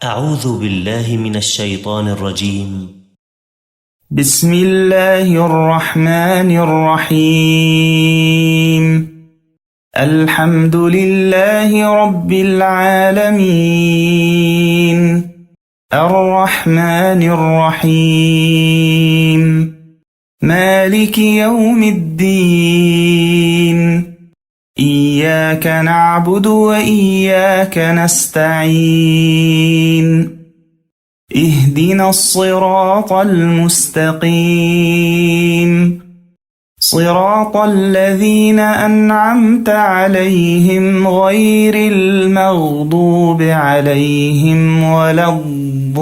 أعوذ بالله من الشيطان الرجيم. بسم الله الرحمن الرحيم. الحمد لله رب العالمين، الرحمن الرحيم، مالك يوم الدين. إياك نعبد وإياك نستعين. اهدنا الصراط المستقيم، صراط الذين أنعمت عليهم غير المغضوب عليهم ولا الضالين.